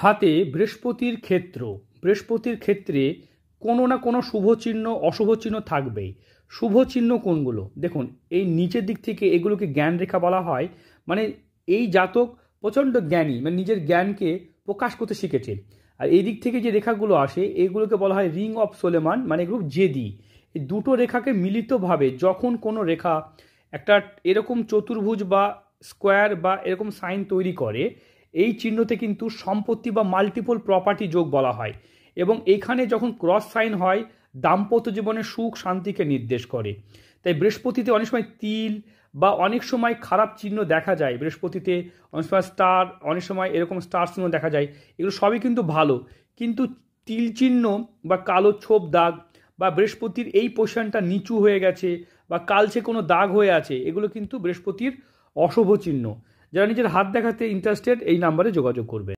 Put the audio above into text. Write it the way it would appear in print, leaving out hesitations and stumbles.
হাতে বৃহস্পতির ক্ষেত্রে কোনো না কোনো শুভ চিহ্ন অশুভ চিহ্ন থাকবেই। শুভ চিহ্ন কোনগুলো দেখুন, এই নিচের দিক থেকে এগুলোকে জ্ঞান রেখা বলা হয়। মানে এই জাতক প্রচণ্ড জ্ঞানী, মানে নিজের জ্ঞানকে প্রকাশ করতে শিখেছে। আর এই দিক থেকে যে রেখাগুলো আসে এগুলোকে বলা হয় রিং অফ সোলেমান, মানে এগুলো জেদি। এই দুটো রেখাকে মিলিতভাবে যখন কোনো রেখা একটা এরকম চতুর্ভুজ বা স্কোয়ার বা এরকম সাইন তৈরি করে, এই চিহ্নতে কিন্তু সম্পত্তি বা মাল্টিপল প্রপার্টি যোগ বলা হয়। এবং এখানে যখন ক্রস সাইন হয়, দাম্পত্য জীবনে সুখ শান্তিকে নির্দেশ করে। তাই বৃহস্পতিতে অনেক সময় তিল বা অনেক সময় খারাপ চিহ্ন দেখা যায়। বৃহস্পতিতে অনেক সময় স্টার, অনেক সময় এরকম স্টার চিহ্ন দেখা যায়। এগুলো সবই কিন্তু ভালো, কিন্তু তিল চিহ্ন বা কালো ছোপ দাগ বা বৃহস্পতির এই পোর্শনটা নিচু হয়ে গেছে বা কালচে কোনো দাগ হয়ে আছে, এগুলো কিন্তু বৃহস্পতির অশুভ চিহ্ন। যারা নিজের হাত দেখাতে ইন্টারেস্টেড এই নাম্বারে যোগাযোগ করবে।